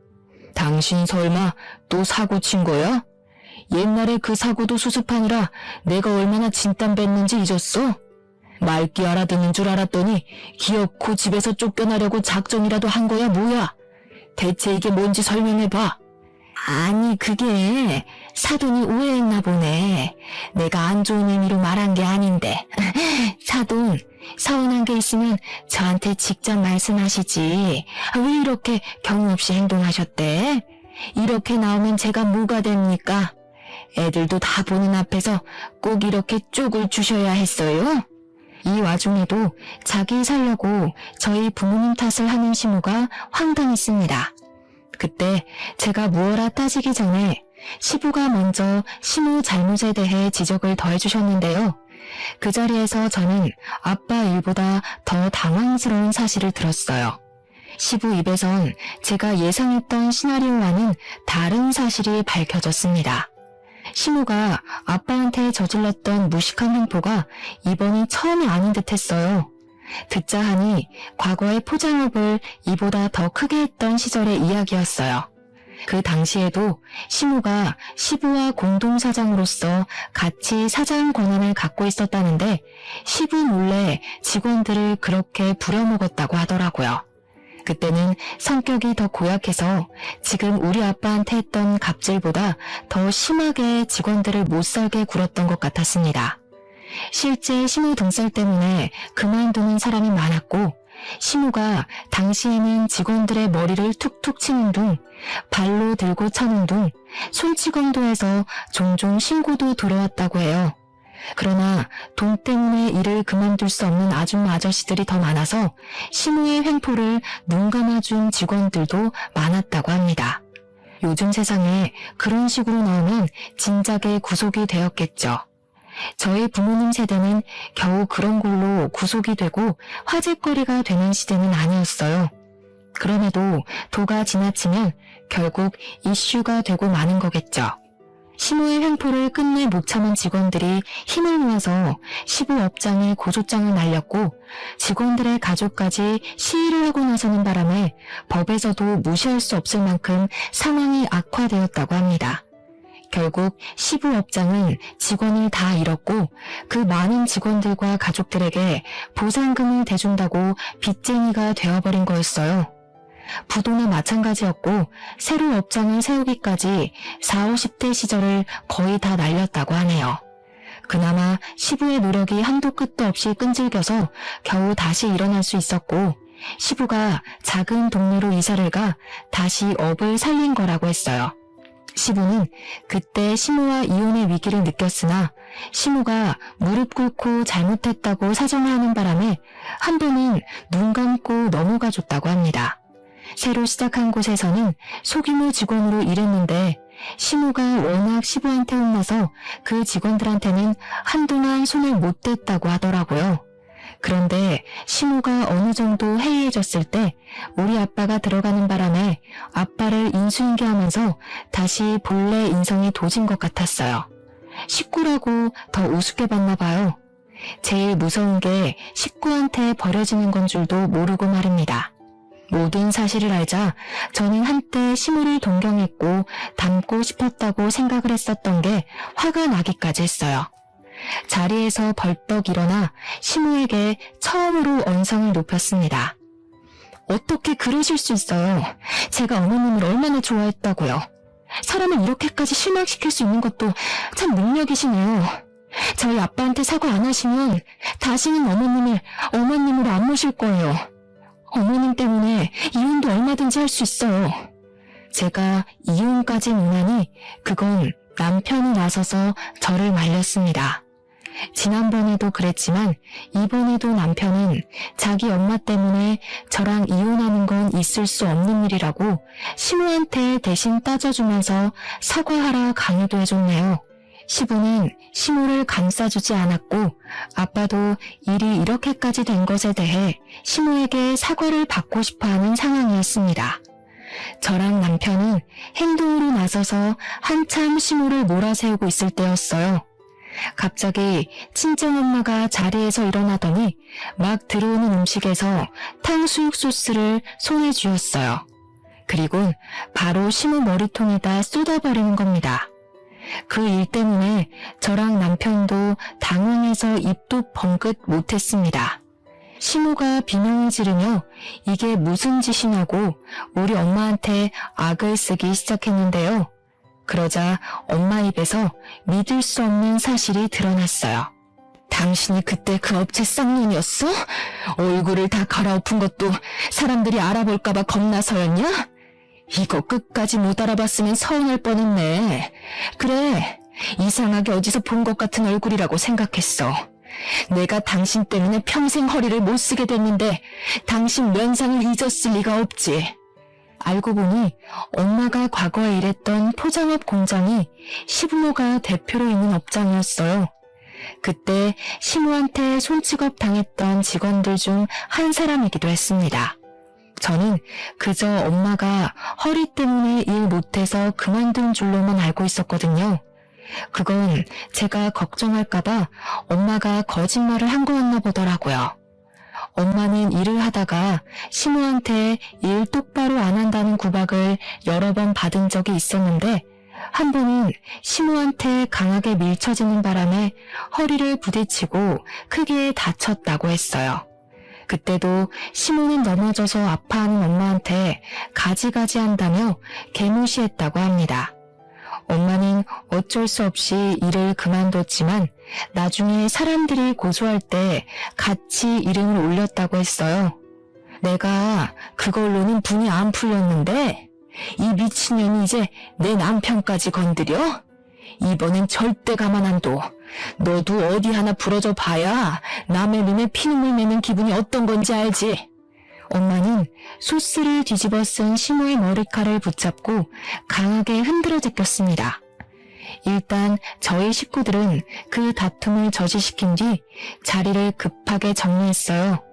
당신 설마 또 사고 친 거야? 옛날에 그 사고도 수습하느라 내가 얼마나 진땀 뺐는지 잊었어? 맑게 알아듣는 줄 알았더니 기어코 집에서 쫓겨나려고 작정이라도 한 거야 뭐야? 대체 이게 뭔지 설명해봐. 아니, 그게 사돈이 오해했나 보네. 내가 안 좋은 의미로 말한 게 아닌데. 사돈, 서운한 게 있으면 저한테 직접 말씀하시지. 왜 이렇게 경우 없이 행동하셨대? 이렇게 나오면 제가 뭐가 됩니까? 애들도 다 보는 앞에서 꼭 이렇게 쪽을 주셔야 했어요? 이 와중에도 자기 살려고 저희 부모님 탓을 하는 시모가 황당했습니다. 그때 제가 무어라 따지기 전에 시부가 먼저 시모 잘못에 대해 지적을 더해주셨는데요. 그 자리에서 저는 아빠 일보다 더 당황스러운 사실을 들었어요. 시부 입에선 제가 예상했던 시나리오와는 다른 사실이 밝혀졌습니다. 시모가 아빠한테 저질렀던 무식한 횡포가 이번이 처음이 아닌 듯 했어요. 듣자 하니 과거의 포장업을 이보다 더 크게 했던 시절의 이야기였어요. 그 당시에도 시모가 시부와 공동사장으로서 같이 사장 권한을 갖고 있었다는데 시부 몰래 직원들을 그렇게 부려먹었다고 하더라고요. 그때는 성격이 더 고약해서 지금 우리 아빠한테 했던 갑질보다 더 심하게 직원들을 못살게 굴었던 것 같았습니다. 실제 시모 등살 때문에 그만두는 사람이 많았고 시모가 당시에는 직원들의 머리를 툭툭 치는 둥, 발로 들고 차는 둥, 손찌검도 해서 종종 신고도 들어왔다고 해요. 그러나 돈 때문에 일을 그만둘 수 없는 아줌마 아저씨들이 더 많아서 시모의 횡포를 눈 감아준 직원들도 많았다고 합니다. 요즘 세상에 그런 식으로 나오면 진작에 구속이 되었겠죠. 저희 부모님 세대는 겨우 그런 걸로 구속이 되고 화제거리가 되는 시대는 아니었어요. 그럼에도 도가 지나치면 결국 이슈가 되고 마는 거겠죠. 시모의 횡포를 끝내 못 참은 직원들이 힘을 모아서 시부 업장에 고소장을 날렸고 직원들의 가족까지 시위를 하고 나서는 바람에 법에서도 무시할 수 없을 만큼 상황이 악화되었다고 합니다. 결국 시부 업장은 직원을 다 잃었고 그 많은 직원들과 가족들에게 보상금을 대준다고 빚쟁이가 되어버린 거였어요. 부도나 마찬가지였고 새로 업장을 세우기까지 40, 50대 시절을 거의 다 날렸다고 하네요. 그나마 시부의 노력이 한도 끝도 없이 끈질겨서 겨우 다시 일어날 수 있었고 시부가 작은 동네로 이사를 가 다시 업을 살린 거라고 했어요. 시부는 그때 시모와 이혼의 위기를 느꼈으나 시모가 무릎 꿇고 잘못했다고 사정을 하는 바람에 한 번은 눈 감고 넘어가 줬다고 합니다. 새로 시작한 곳에서는 소규모 직원으로 일했는데 시모가 워낙 시부한테 혼나서 그 직원들한테는 한동안 손을 못 댔다고 하더라고요. 그런데 시모가 어느 정도 해이해졌을 때 우리 아빠가 들어가는 바람에 아빠를 인수인계하면서 다시 본래 인성이 도진 것 같았어요. 식구라고 더 우습게 봤나 봐요. 제일 무서운 게 식구한테 버려지는 건 줄도 모르고 말입니다. 모든 사실을 알자 저는 한때 시모를 동경했고 닮고 싶었다고 생각을 했었던 게 화가 나기까지 했어요. 자리에서 벌떡 일어나 시모에게 처음으로 언성을 높였습니다. 어떻게 그러실 수 있어요? 제가 어머님을 얼마나 좋아했다고요. 사람을 이렇게까지 실망시킬 수 있는 것도 참 능력이시네요. 저희 아빠한테 사과 안 하시면 다시는 어머님을 어머님으로 안 모실 거예요. 어머님 때문에 이혼도 얼마든지 할 수 있어요. 제가 이혼까지 못하니 그건 남편이 나서서 저를 말렸습니다. 지난번에도 그랬지만 이번에도 남편은 자기 엄마 때문에 저랑 이혼하는 건 있을 수 없는 일이라고 시모한테 대신 따져주면서 사과하라 강요도 해줬네요. 시부는 시모를 감싸주지 않았고 아빠도 일이 이렇게까지 된 것에 대해 시모에게 사과를 받고 싶어하는 상황이었습니다. 저랑 남편은 행동으로 나서서 한참 시모를 몰아세우고 있을 때였어요. 갑자기 친정엄마가 자리에서 일어나더니 막 들어오는 음식에서 탕수육 소스를 손에 쥐었어요. 그리고 바로 시모 머리통에다 쏟아버리는 겁니다. 그 일 때문에 저랑 남편도 당황해서 입도 벙긋 못했습니다. 시모가 비명을 지르며 이게 무슨 짓이냐고 우리 엄마한테 악을 쓰기 시작했는데요. 그러자 엄마 입에서 믿을 수 없는 사실이 드러났어요. 당신이 그때 그 업체 쌍년이었어? 얼굴을 다 갈아엎은 것도 사람들이 알아볼까봐 겁나서였냐? 이거 끝까지 못 알아봤으면 서운할 뻔했네. 그래, 이상하게 어디서 본 것 같은 얼굴이라고 생각했어. 내가 당신 때문에 평생 허리를 못 쓰게 됐는데 당신 면상을 잊었을 리가 없지. 알고 보니 엄마가 과거에 일했던 포장업 공장이 시부모가 대표로 있는 업장이었어요. 그때 시모한테 손찌검 당했던 직원들 중 한 사람이기도 했습니다. 저는 그저 엄마가 허리 때문에 일 못해서 그만둔 줄로만 알고 있었거든요. 그건 제가 걱정할까봐 엄마가 거짓말을 한 거였나 보더라고요. 엄마는 일을 하다가 시모한테 일 똑바로 안 한다는 구박을 여러 번 받은 적이 있었는데 한 번은 시모한테 강하게 밀쳐지는 바람에 허리를 부딪히고 크게 다쳤다고 했어요. 그때도 시모는 넘어져서 아파하는 엄마한테 가지가지 한다며 개무시했다고 합니다. 엄마는 어쩔 수 없이 일을 그만뒀지만 나중에 사람들이 고소할 때 같이 이름을 올렸다고 했어요. 내가 그걸로는 분이 안 풀렸는데 이 미친년이 이제 내 남편까지 건드려? 이번엔 절대 가만 안 둬. 너도 어디 하나 부러져 봐야 남의 눈에 피눈물 매는 기분이 어떤 건지 알지? 엄마는 소스를 뒤집어 쓴 시모의 머리칼을 붙잡고 강하게 흔들어 제꼈습니다. 일단 저희 식구들은 그 다툼을 저지시킨 뒤 자리를 급하게 정리했어요.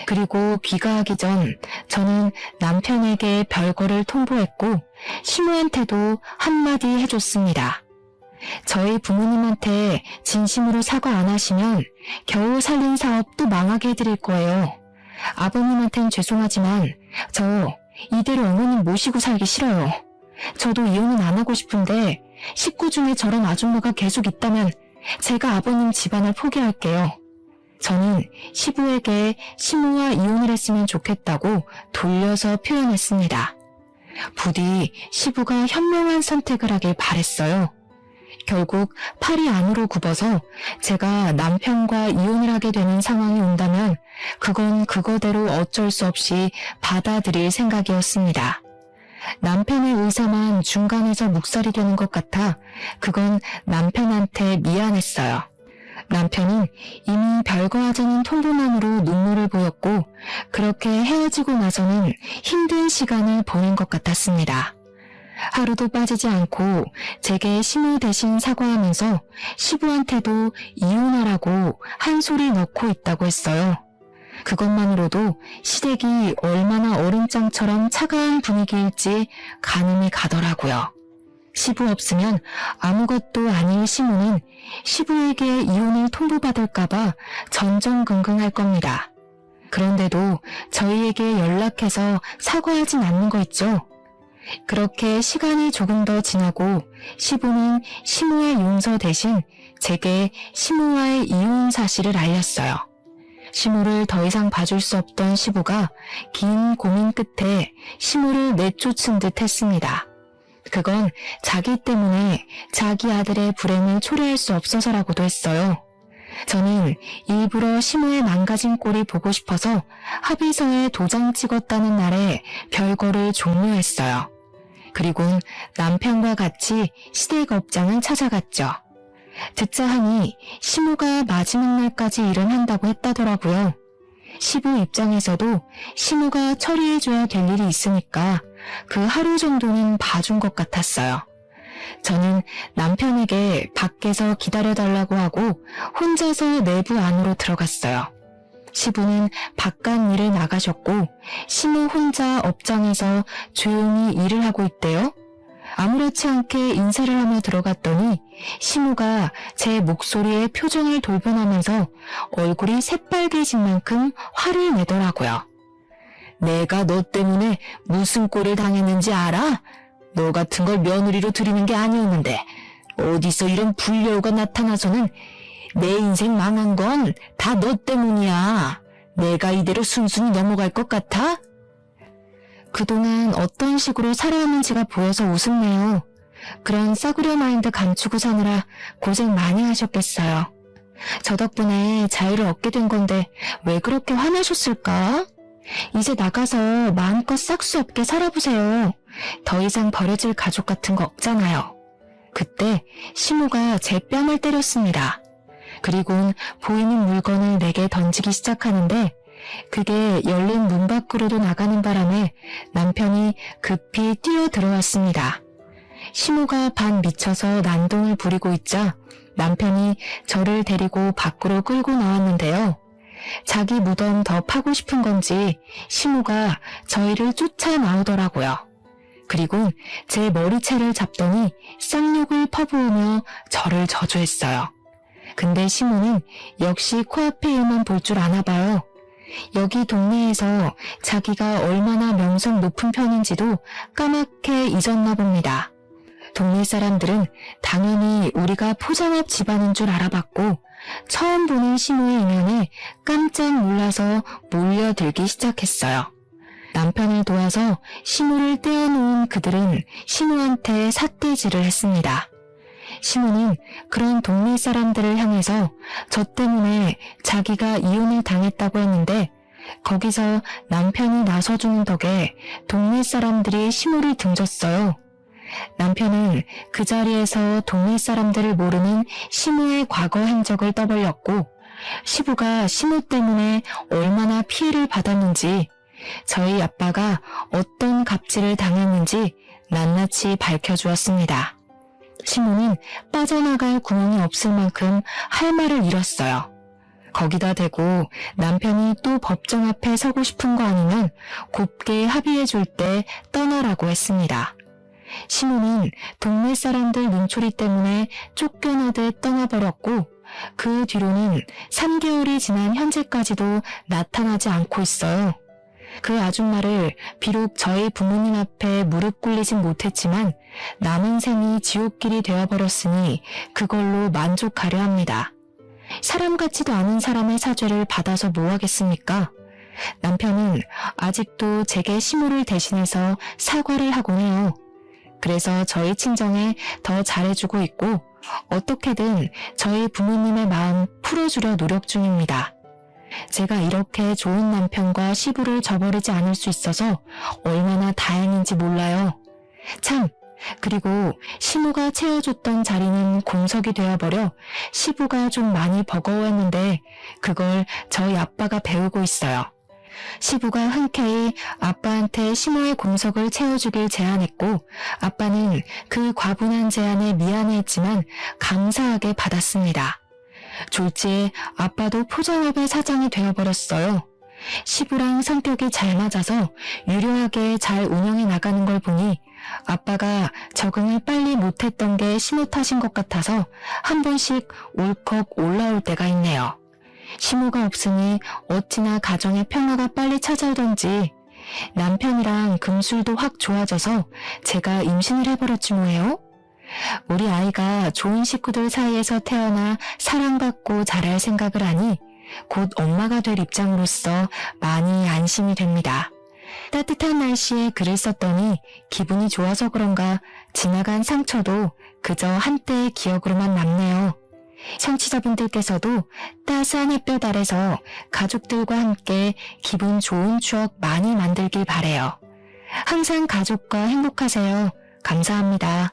그리고 귀가하기 전 저는 남편에게 별거를 통보했고 시모한테도 한마디 해줬습니다. 저희 부모님한테 진심으로 사과 안 하시면 겨우 살린 사업 또 망하게 해드릴 거예요. 아버님한텐 죄송하지만 저 이대로 어머님 모시고 살기 싫어요. 저도 이혼은 안 하고 싶은데 식구 중에 저런 아줌마가 계속 있다면 제가 아버님 집안을 포기할게요. 저는 시부에게 시모와 이혼을 했으면 좋겠다고 돌려서 표현했습니다. 부디 시부가 현명한 선택을 하길 바랬어요. 결국 팔이 안으로 굽어서 제가 남편과 이혼을 하게 되는 상황이 온다면 그건 그거대로 어쩔 수 없이 받아들일 생각이었습니다. 남편의 의사만 중간에서 묵살이 되는 것 같아 그건 남편한테 미안했어요. 남편은 이미 별거 하자는 통보만으로 눈물을 보였고 그렇게 헤어지고 나서는 힘든 시간을 보낸 것 같았습니다. 하루도 빠지지 않고 제게 시모 대신 사과하면서 시부한테도 이혼하라고 한 소리 넣고 있다고 했어요. 그것만으로도 시댁이 얼마나 얼음장처럼 차가운 분위기일지 가늠이 가더라고요. 시부 없으면 아무것도 아닐 시모는 시부에게 이혼을 통보받을까봐 전전긍긍할 겁니다. 그런데도 저희에게 연락해서 사과하진 않는 거 있죠? 그렇게 시간이 조금 더 지나고 시부는 시모의 용서 대신 제게 시모와의 이혼 사실을 알렸어요. 시모를 더 이상 봐줄 수 없던 시부가 긴 고민 끝에 시모를 내쫓은 듯 했습니다. 그건 자기 때문에 자기 아들의 불행을 초래할 수 없어서라고도 했어요. 저는 일부러 시모의 망가진 꼴이 보고 싶어서 합의서에 도장 찍었다는 날에 별거를 종료했어요. 그리곤 남편과 같이 시댁 업장을 찾아갔죠. 듣자 하니 시모가 마지막 날까지 일은 한다고 했다더라고요. 시부 입장에서도 시모가 처리해줘야 될 일이 있으니까 그 하루 정도는 봐준 것 같았어요. 저는 남편에게 밖에서 기다려달라고 하고 혼자서 내부 안으로 들어갔어요. 시부는 바깥 일을 나가셨고 시모 혼자 업장에서 조용히 일을 하고 있대요. 아무렇지 않게 인사를 하며 들어갔더니 시모가 제 목소리에 표정을 돌변하면서 얼굴이 새빨개진 만큼 화를 내더라고요. 내가 너 때문에 무슨 꼴을 당했는지 알아? 너 같은 걸 며느리로 들이는 게 아니었는데 어디서 이런 불려우가 나타나서는 내 인생 망한 건 다 너 때문이야. 내가 이대로 순순히 넘어갈 것 같아? 그동안 어떤 식으로 살아왔는지가 보여서 우습네요. 그런 싸구려 마인드 감추고 사느라 고생 많이 하셨겠어요. 저 덕분에 자유를 얻게 된 건데 왜 그렇게 화나셨을까? 이제 나가서 마음껏 싹수 없게 살아보세요. 더 이상 버려질 가족 같은 거 없잖아요. 그때 시모가 제 뺨을 때렸습니다. 그리곤 보이는 물건을 내게 던지기 시작하는데 그게 열린 문 밖으로도 나가는 바람에 남편이 급히 뛰어 들어왔습니다. 시모가 반 미쳐서 난동을 부리고 있자 남편이 저를 데리고 밖으로 끌고 나왔는데요. 자기 무덤 더 파고 싶은 건지 시모가 저희를 쫓아 나오더라고요. 그리고 제 머리채를 잡더니 쌍욕을 퍼부으며 저를 저주했어요. 근데 시모는 역시 코앞의 일만 볼 줄 아나 봐요. 여기 동네에서 자기가 얼마나 명성 높은 편인지도 까맣게 잊었나 봅니다. 동네 사람들은 당연히 우리가 포장업 집안인 줄 알아봤고 처음 보는 시모의 이면에 깜짝 놀라서 몰려들기 시작했어요. 남편을 도와서 시모를 떼어놓은 그들은 시모한테 삿대질을 했습니다. 시모는 그런 동네 사람들을 향해서 저 때문에 자기가 이혼을 당했다고 했는데 거기서 남편이 나서주는 덕에 동네 사람들이 시모를 등졌어요. 남편은 그 자리에서 동네 사람들을 모르는 시모의 과거 행적을 떠벌렸고 시부가 시모 때문에 얼마나 피해를 받았는지 저희 아빠가 어떤 갑질을 당했는지 낱낱이 밝혀주었습니다. 시모는 빠져나갈 구멍이 없을 만큼 할 말을 잃었어요. 거기다 대고 남편이 또 법정 앞에 서고 싶은 거 아니면 곱게 합의해줄 때 떠나라고 했습니다. 시모는 동네 사람들 눈초리 때문에 쫓겨나듯 떠나버렸고 그 뒤로는 3개월이 지난 현재까지도 나타나지 않고 있어요. 그 아줌마를 비록 저희 부모님 앞에 무릎 꿇리진 못했지만 남은 생이 지옥길이 되어버렸으니 그걸로 만족하려 합니다. 사람 같지도 않은 사람의 사죄를 받아서 뭐 하겠습니까? 남편은 아직도 제게 시모를 대신해서 사과를 하곤 해요. 그래서 저희 친정에 더 잘해주고 있고 어떻게든 저희 부모님의 마음 풀어주려 노력 중입니다. 제가 이렇게 좋은 남편과 시부를 저버리지 않을 수 있어서 얼마나 다행인지 몰라요. 참, 그리고 시모가 채워줬던 자리는 공석이 되어버려 시부가 좀 많이 버거워했는데 그걸 저희 아빠가 배우고 있어요. 시부가 흔쾌히 아빠한테 시모의 공석을 채워주길 제안했고 아빠는 그 과분한 제안에 미안해했지만 감사하게 받았습니다. 졸지에 아빠도 포장업의 사장이 되어버렸어요. 시부랑 성격이 잘 맞아서 유려하게 잘 운영해 나가는 걸 보니 아빠가 적응을 빨리 못했던 게 시모 탓인 것 같아서 한 번씩 울컥 올라올 때가 있네요. 시모가 없으니 어찌나 가정의 평화가 빨리 찾아오던지 남편이랑 금술도 확 좋아져서 제가 임신을 해버렸지 뭐예요? 우리 아이가 좋은 식구들 사이에서 태어나 사랑받고 자랄 생각을 하니 곧 엄마가 될 입장으로서 많이 안심이 됩니다. 따뜻한 날씨에 글을 썼더니 기분이 좋아서 그런가 지나간 상처도 그저 한때의 기억으로만 남네요. 청취자분들께서도 따스한 햇볕 아래서 가족들과 함께 기분 좋은 추억 많이 만들길 바래요. 항상 가족과 행복하세요. 감사합니다.